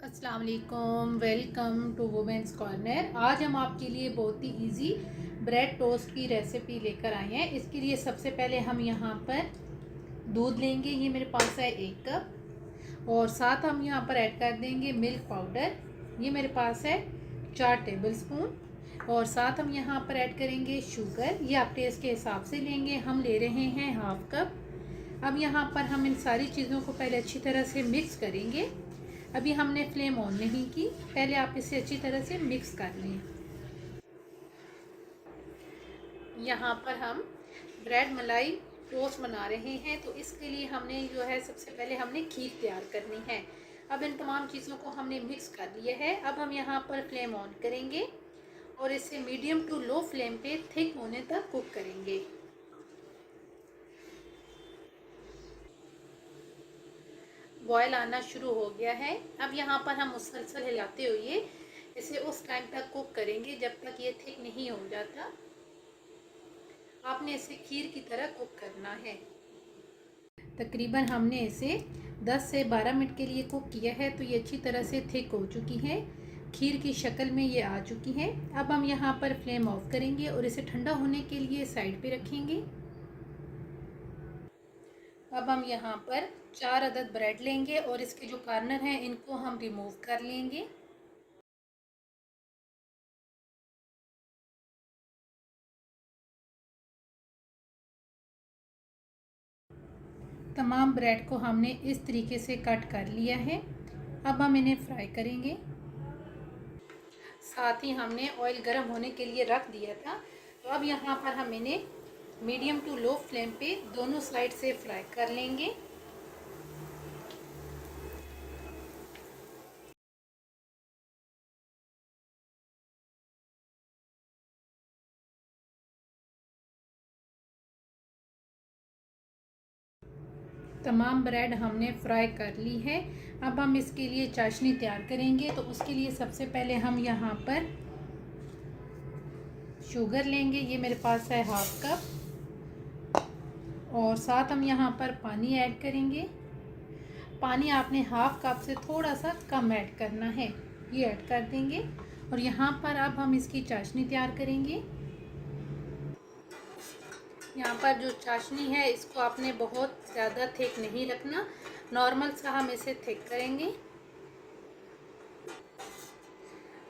अस्सलाम वालेकुम, welcome to women's corner. आज हम आपके लिए बहुत ही इजी ब्रेड टोस्ट की रेसिपी लेकर आए हैं। इसके लिए सबसे पहले हम यहाँ पर दूध लेंगे, ये मेरे पास है 1 कप, और साथ हम यहाँ पर ऐड कर देंगे मिल्क पाउडर, ये मेरे पास है 4 टेबलस्पून, और साथ हम यहाँ पर ऐड करेंगे शुगर, ये आप टेस्ट के हिसाब से लेंगे, हम ले रहे हैं 1/2 कप। अब यहाँ पर हम इन सारी चीज़ों को पहले अच्छी तरह से मिक्स करेंगे। अभी हमने फ्लेम ऑन नहीं की, पहले आप इसे अच्छी तरह से मिक्स कर लें। यहाँ पर हम ब्रेड मलाई टोस्ट बना रहे हैं, तो इसके लिए हमने जो है सबसे पहले हमने खीर तैयार करनी है। अब इन तमाम चीज़ों को हमने मिक्स कर लिया है। अब हम यहाँ पर फ्लेम ऑन करेंगे और इसे मीडियम टू लो फ्लेम पे थिक होने तक कुक करेंगे। बॉयल आना शुरू हो गया है। अब यहाँ पर हम मुसलसल हिलाते हुए इसे उस टाइम तक कुक करेंगे जब तक ये थिक नहीं हो जाता। आपने इसे खीर की तरह कुक करना है। तकरीबन हमने इसे 10 से 12 मिनट के लिए कुक किया है, तो ये अच्छी तरह से थिक हो चुकी है, खीर की शक्ल में ये आ चुकी है। अब हम यहाँ पर फ्लेम ऑफ करेंगे और इसे ठंडा होने के लिए साइड पे रखेंगे। अब हम यहाँ पर 4 अदद ब्रेड लेंगे और इसके जो कॉर्नर हैं इनको हम रिमूव कर लेंगे। तमाम ब्रेड को हमने इस तरीके से कट कर लिया है। अब हम इन्हें फ्राई करेंगे। साथ ही हमने ऑयल गर्म होने के लिए रख दिया था, तो अब यहाँ पर हम इन्हें मीडियम टू लो फ्लेम पे दोनों साइड से फ्राई कर लेंगे। तमाम ब्रेड हमने फ्राई कर ली है। अब हम इसके लिए चाशनी तैयार करेंगे, तो उसके लिए सबसे पहले हम यहाँ पर शुगर लेंगे, ये मेरे पास है 1/2 कप, और साथ हम यहाँ पर पानी ऐड करेंगे। पानी आपने 1/2 कप से थोड़ा सा कम ऐड करना है, ये ऐड कर देंगे। और यहाँ पर अब हम इसकी चाशनी तैयार करेंगे। यहाँ पर जो चाशनी है इसको आपने बहुत ज़्यादा थिक नहीं रखना, नॉर्मल सा हम इसे थिक करेंगे।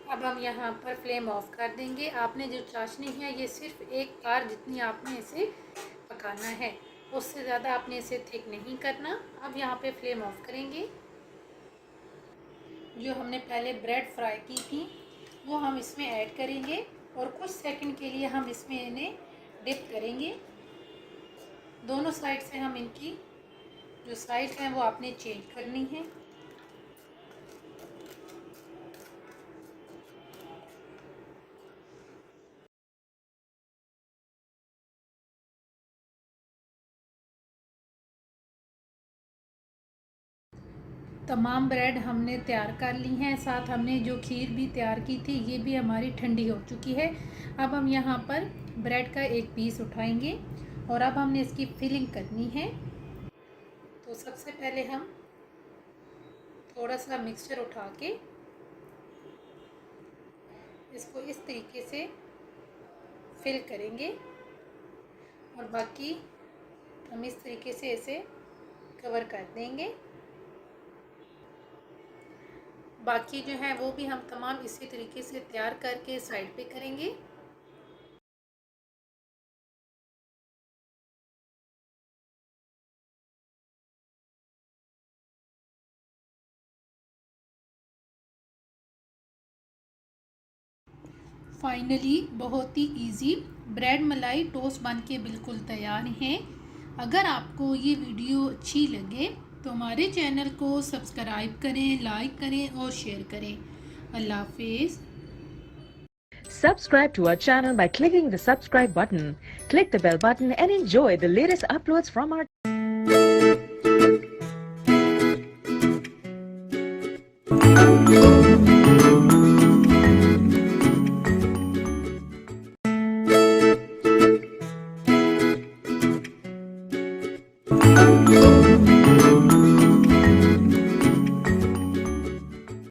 अब हम यहाँ पर फ्लेम ऑफ कर देंगे। आपने जो चाशनी है ये सिर्फ 1 बार जितनी आपने इसे पकाना है, उससे ज़्यादा आपने इसे थिक नहीं करना। अब यहाँ पे फ्लेम ऑफ करेंगे। जो हमने पहले ब्रेड फ्राई की थी वो हम इसमें ऐड करेंगे और कुछ सेकंड के लिए हम इसमें इन्हें डिप करेंगे। दोनों साइड से हम इनकी जो साइड हैं वो आपने चेंज करनी है। तमाम ब्रेड हमने तैयार कर ली हैं, साथ हमने जो खीर भी तैयार की थी ये भी हमारी ठंडी हो चुकी है। अब हम यहाँ पर ब्रेड का एक पीस उठाएंगे और अब हमने इसकी फिलिंग करनी है। तो सबसे पहले हम थोड़ा सा मिक्सचर उठा के इसको इस तरीके से फिल करेंगे और बाकी हम इस तरीके से इसे कवर कर देंगे। बाकी जो है वो भी हम तमाम इसी तरीके से तैयार करके साइड पे करेंगे। फाइनली बहुत ही इजी ब्रेड मलाई टोस्ट बन के बिल्कुल तैयार हैं। अगर आपको ये वीडियो अच्छी लगे तो हमारे चैनल को सब्सक्राइब करें, लाइक करें और शेयर करें। अल्लाह हाफिज़। Subscribe to our channel by clicking the subscribe button. Click the bell button and enjoy the latest uploads from our